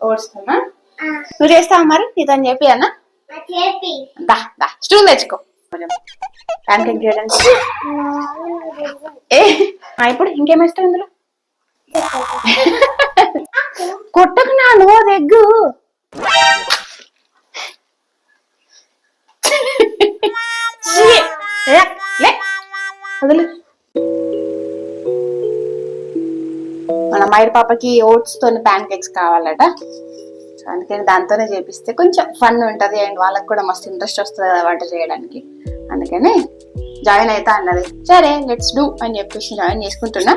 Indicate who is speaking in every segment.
Speaker 1: Oats నువ్వు చేస్తావు మరి నీతో చెప్పి అన్న దా దా స్టూల్ తెచ్చుకో ప్యాన్ కేక్ చేయడానికి ఇప్పుడు ఇంకేమేస్తావు ఇందులో కొట్టకు నా నోరు ఎగ్గు వదిలే మన మైర్ పాపకి ఓట్స్ తోని ప్యాన్ కేక్స్ కావాలట సో అందుకని దాంతోనే చేపిస్తే కొంచెం ఫన్ ఉంటది అండ్ వాళ్ళకి కూడా మస్తు ఇంట్రెస్ట్ వస్తుంది కదా వంట చేయడానికి అందుకని జాయిన్ అవుతా అన్నది సరే లెట్స్ డూ అని చెప్పేసి జాయిన్ చేసుకుంటున్నా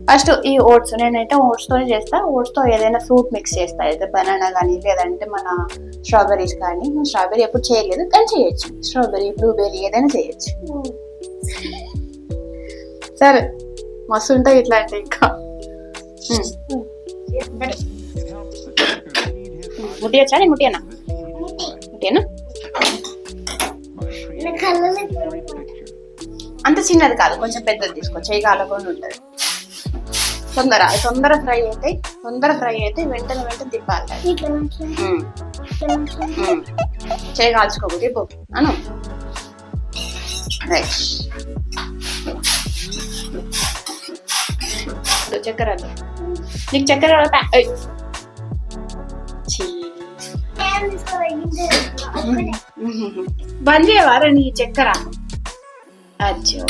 Speaker 1: ఫస్ట్ ఈ ఓట్స్ నేనైతే ఓట్స్ తోనే చేస్తా ఓట్స్ తో ఏదైనా ఫ్రూట్ మిక్స్ చేస్తా అయితే బనానా కానీ లేదంటే మన స్ట్రాబెర్రీస్ కానీ స్ట్రాబెర్రీ ఎప్పుడు చేయలేదు కానీ చేయొచ్చు స్ట్రాబెర్రీ బ్లూబెర్రీ ఏదైనా చేయొచ్చు సరే మస్తు ఉంటాయి ఇట్లా అంటే ఇంకా ముట్టియచ్చా నేను ముట్టియనా ముట్టియనా అంత చిన్నది కాదు కొంచెం పెద్దది తీసుకో చేయి కాలకుండా ఉంటుంది తొందర ఫ్రై అయితే వెంటనే తిప్పాలి చేయి కాల్చుకోకు తిప్పు అను చక్కెర నీకు చక్కెర బంద్ చేయవారా నీ చక్కెర అచ్చో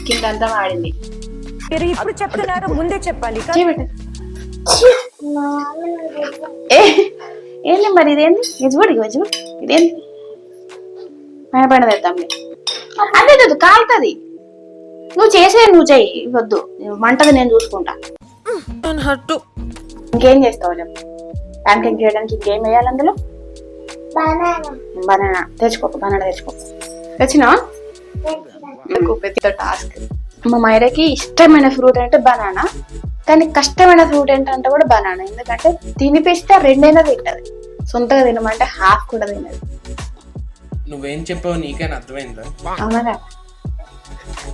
Speaker 1: కిందంతా వాడింది
Speaker 2: ఇప్పుడు చెప్తున్నారు ముందే చెప్పాలి
Speaker 1: ఏంది మరి ఇదేంది గజబడి ఇదేంది భయపడదేద్దాం అదే కాలుతుంది నువ్వు చెయ్యి వద్దు మంటది నేను చూసుకుంటా ఇంకేం చేస్తావు చెప్పు ప్యాన్ కేక్ చేయడానికి ఇంకేం వేయాలి అందులో బనానా తెచ్చుకో తెచ్చినావా పెద్ద టాస్క్ మా మైరకి ఇష్టమైన ఫ్రూట్ అంటే బనానా కానీ కష్టమైన ఫ్రూట్ ఏంటంటే కూడా బనానా ఎందుకంటే తినిపిస్తే రెండైనా తింటది సొంతగా తినమంటే హాఫ్ కూడా తినదు
Speaker 3: నువ్వేం చెప్పావు నీకైనా అర్థమైందా
Speaker 1: అవునా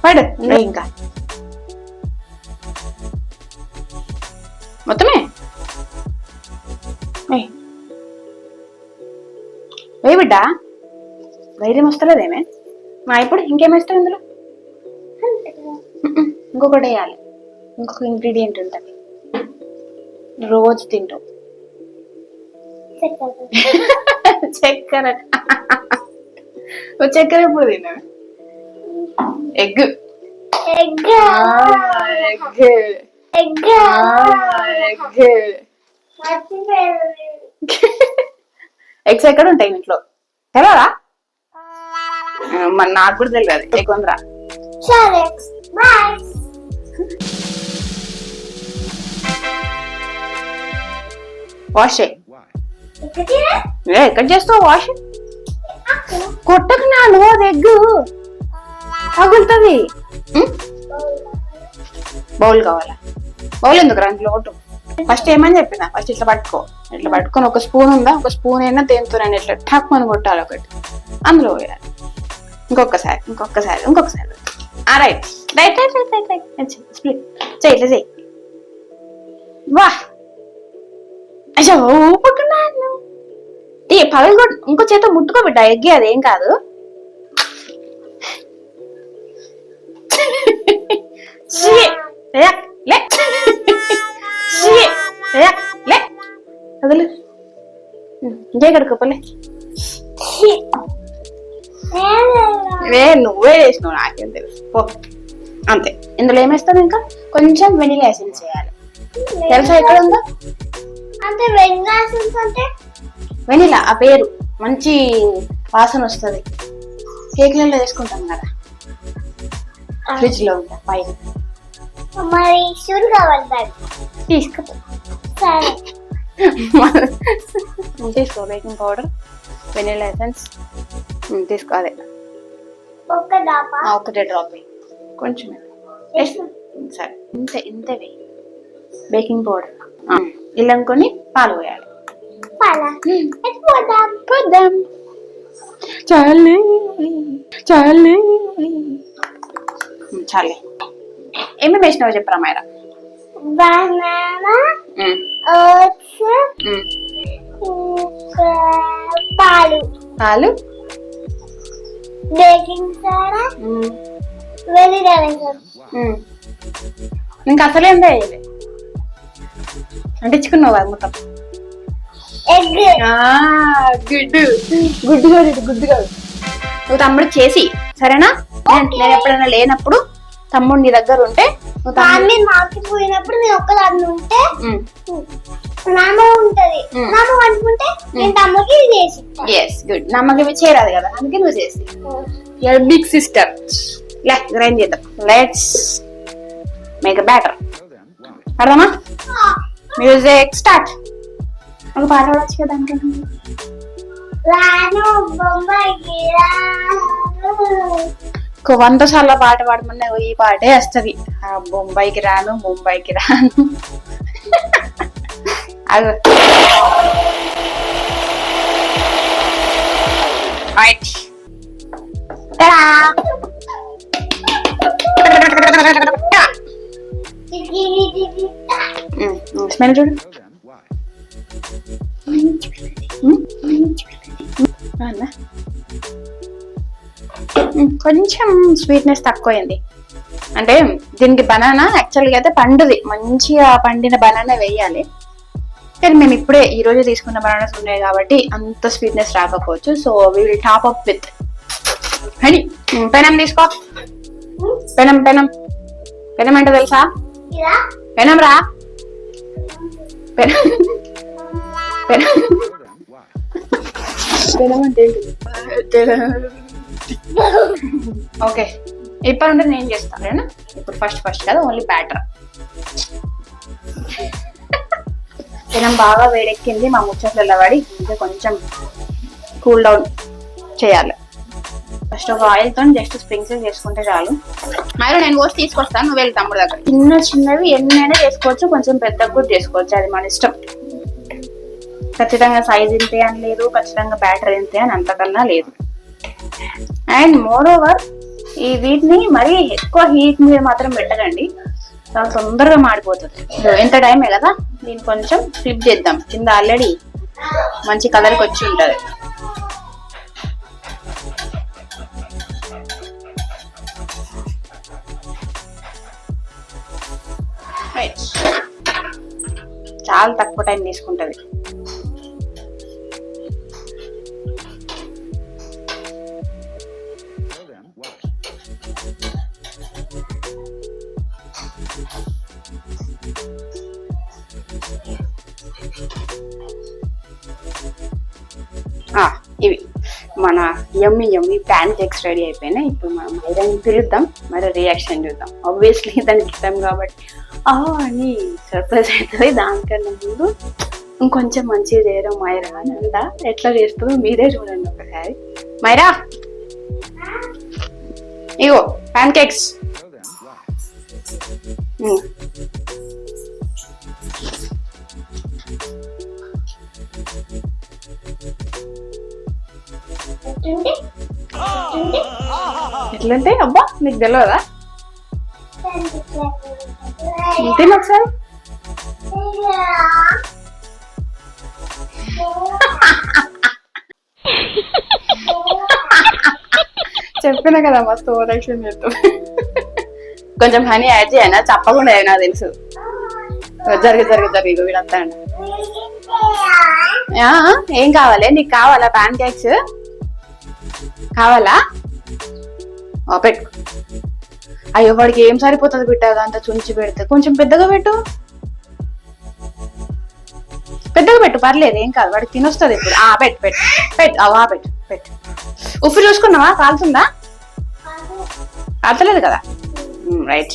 Speaker 1: పడు ఇంకా మొత్తమే వే బిడ్డా ధైర్యం వస్తలేదేమే మా ఇప్పుడు ఇంకేమేస్తావు ఇందులో ఇంకొకటి వేయాలి ఇంకొక ఇంగ్రీడియంట్ ఉంటుంది రోజు తింటావు చక్కెర ఎప్పుడు తిన్నా ఎగ్ ఎగ్స్ ఎక్కడ ఉంటాయి ఇంట్లో తెలవరా మరి నాకు కూడా తెలియదు ఎక్కువందిరా వాష్ ఎక్కడ చేస్తావు వాష్ కొట్టకు నా నోరు ఎగ్గు పగులుతుంది బౌల్ కావాలా బౌల్ ఎందుకు రా ఇంట్లో కొట్టు ఫస్ట్ ఏమని చెప్పిన ఫస్ట్ ఇట్లా పట్టుకొని ఒక స్పూన్ ఉందా ఒక స్పూన్ అయినా దేంతో ఇట్లా ఠక్ అని కొట్టాలి ఒకటి అందులో వేయాలి ఇంకొకసారి రైట్ స్ప్లిట్ చెయ్యి ఇట్లా చెయ్యి వా అయ్యో ఊపుకున్నాను పగలు కొట్టు ఇంకో చేత ముట్టుకోబిడ్డా ఎగ్గి అదేం కాదు వదిలే ఇంకే కడుకోపలే నువ్వే చేసినావు నాకేం తెలుసు అంతే ఇందులో ఏమేస్తావు ఇంకా కొంచెం వెనిలా ఎసెన్స్ చేయాలి తెలుసా ఎక్కడ ఉందో వెనిలా ఆ పేరు మంచి వాసన వస్తుంది కేక్లలో వేసుకుంటాం కదా ఫ్రిడ్జ్ లో ఉంటా పైన తీసుకో తీసుకో బేకింగ్ పౌడర్ వెనిలా ఎసెన్స్ తీసుకో అదే ఒకటే డ్రాప్ కొంచెం సరే ఇంత వేయి బేకింగ్ పౌడర్ ఇలా అనుకొని పాలు పోయాలి పోద్దాం చాలే ఏమేమి వేసినావు చెప్పరా మైరా
Speaker 4: banana,
Speaker 1: ఉమ్,
Speaker 4: oats,
Speaker 1: ఉమ్.
Speaker 4: ఇంకా పాలు,
Speaker 1: పాలు,
Speaker 4: బేకింగ్ సోడా,
Speaker 1: ఉమ్,
Speaker 4: వెనిలా వేసాను.
Speaker 1: ఉమ్. ఇంకా అసలేం వేయలే అంటించుకున్నావు కదా మొత్తం.
Speaker 4: ఎగ్,
Speaker 1: గుడ్డు గుడ్డు కాదు, ఇది గుడ్డు కాదు. నువ్వు తమ్ముడు చేసి సరేనా? నేను ఎప్పుడైనా లేనప్పుడు తమ్ముడు నీ దగ్గర ఉంటే నువ్వు
Speaker 4: నాన్న మాకిపోయినప్పుడు నేను ఒక్కదాన్ని ఉంటే నాన్న ఉంటది. నాన్న వండుకుంటే నేను తమ్ముడికి ఇది చేసి
Speaker 1: ఎస్ గుడ్. నమ్మకం ఇవి చేయరాదు కదా, అందుకే నువ్వు చేసి బిగ్ సిస్టర్. గ్రైండ్ చేద్దాం. Let's make batter. అర్థమా? Music start. ఒక పాట పాడచ్చు కదా అనుకుంటున్నా.
Speaker 4: రాను బొమ్మాయికి రాను.
Speaker 1: 100 సార్లు పాట పాడమన్నా ఈ పాటే వస్తుంది. బొంబాయికి రాను, ముంబైకి రాను. అగు స్మెల్ చూడు. కొంచెం స్వీట్నెస్ తక్కువైంది. అంటే దీనికి బనానా యాక్చువల్గా అయితే పండుది, మంచిగా పండిన బనానా వేయాలి. కానీ మేము ఇప్పుడే ఈ రోజు తీసుకున్న బనానాస్ ఉన్నాయి కాబట్టి అంత స్వీట్నెస్ రాకపోవచ్చు. So we will top up with honey. పెనం తీసుకో. పెనం పెనం పెనం అంటే తెలుసా? పెనం రా. పెనం పెనం పెనం అంటే ఓకే. ఇప్పుడు ఉంటే నేను చేస్తాను. ఇప్పుడు ఫస్ట్ కదా, ఓన్లీ బ్యాటర్. పెనం బాగా వేడెక్కింది. మా ముచ్చట్లలో పడి ఇంకా కొంచెం కూల్ డౌన్ చేయాలి. ఫస్ట్ ఒక ఆయిల్ తో జస్ట్ స్ప్రింక్స్ చేసుకుంటే చాలు. మరి నేను పోసి తీసుకొస్తాను, నువ్వు వెళ్ళి తమ్ముడు దగ్గర. చిన్నవి ఎన్నైనా చేసుకోవచ్చు, కొంచెం పెద్దగా కూడా చేసుకోవచ్చు, అది మన ఇష్టం. ఖచ్చితంగా సైజ్ ఇంతే అని లేదు, ఖచ్చితంగా బ్యాటర్ ఇంతే అని అంతకన్నా లేదు. అండ్ మోర్ ఓవర్ ఈ వీటిని మరీ ఎక్కువ హీట్ మీద మాత్రం పెట్టకండి, చాలా తొందరగా మాడిపోతుంది. ఎంత టైమే కదా, దీన్ని కొంచెం ఫ్లిప్ చేద్దాం. కింద ఆల్రెడీ మంచి కలర్కి వచ్చి ఉంటుంది. చాలా తక్కువ టైం తీసుకుంటుంది. ఇవి మన యమ్మీ ప్యాన్ కేక్స్ రెడీ అయిపోయినాయి. ఇప్పుడు మనం మైదాని పిలుద్దాం, మరి రియాక్షన్ చూద్దాం. ఆబ్వియస్లీ దానికి ఇష్టం కాబట్టి అని సర్ప్రైజ్ అవుతుంది. దానికన్నా ముందు ఇంకొంచెం మంచిగా చేయడం మైరా అని అంట. ఎట్లా చేస్తుందో మీరే చూడండి ఒకసారి. మైరా, ఇగో ప్యాన్ కేక్స్. ఎట్లంటే అబ్బా నీకు తెలియదా? తిని ఒకసారి. చెప్పినా కదా మస్తు ఓవరాక్షన్ చేస్తాం. కొంచెం హనీ యాడ్ చేయనా? చెప్పకుండా అయినా తెలుసు. జరిగి వీడంతా అండి. ఏం కావాలి నీకు? కావాలా ప్యాన్ కేక్స్? కావాలా? పెట్టు. అయ్యో వాడికి ఏం సరిపోతుంది బిడ్డగా అంత చుంచి పెడితే. కొంచెం పెద్దగా పెట్టు, పెద్దగా పెట్టు, పర్లేదు ఏం కాదు, వాడికి తినొస్తుంది ఇప్పుడు. పెట్టు పెట్టు పెట్టు. పెట్టు పెట్టు. ఉప్పు చూసుకున్నావా? కాలుతుందా? కాల్తలేదు కదా, రైట్.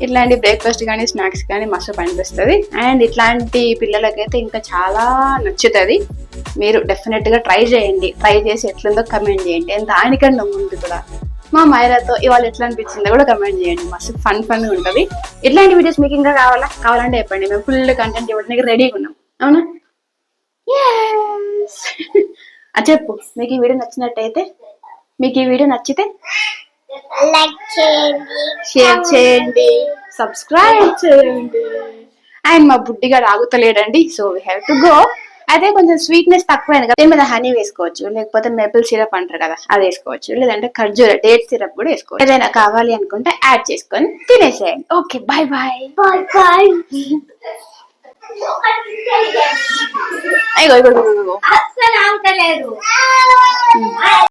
Speaker 1: ఇట్లాంటి బ్రేక్ఫాస్ట్ కానీ స్నాక్స్ కానీ మస్తు పనిపిస్తుంది. అండ్ ఇట్లాంటి పిల్లలకైతే ఇంకా చాలా నచ్చుతుంది. మీరు డెఫినెట్గా ట్రై చేయండి. ట్రై చేసి ఎట్లుందో కమెంట్ చేయండి. అండ్ దానికన్నా ముందు కూడా మా మైరాతో ఇవాళ ఎట్లా అనిపించిందో కూడా కమెంట్ చేయండి. మస్తు ఫన్గా ఉంటుంది. ఇట్లాంటి వీడియోస్ మీకు ఇంకా కావాలంటే చెప్పండి. మేము ఫుల్ కంటెంట్ ఇవ్వడానికి రెడీగా ఉన్నాం. అవునా? Yes. చెప్పు, మీకు ఈ వీడియో నచ్చినట్టయితే, మీకు ఈ వీడియో నచ్చితే
Speaker 4: లైక్ చేయండి,
Speaker 1: షేర్ చేయండి, సబ్స్క్రైబ్ చేయండి. అండ్ మా బుడ్డిగా ఆగుతలేడండి, so we have to go. అయితే కొంచెం స్వీట్నెస్ తక్కువైంది కదా, దీని మీద హనీ వేసుకోవచ్చు, లేకపోతే మెపిల్ సిరప్ అంటారు కదా అది వేసుకోవచ్చు, లేదంటే ఖర్జూర డేట్ సిరప్ కూడా వేసుకోవచ్చు. ఏదైనా కావాలి అనుకుంటే యాడ్ చేసుకొని తినేసేయండి. Okay, bye bye.
Speaker 4: Bye bye.
Speaker 1: అయ్యో
Speaker 4: అస్సలు ఆగుతలేదు.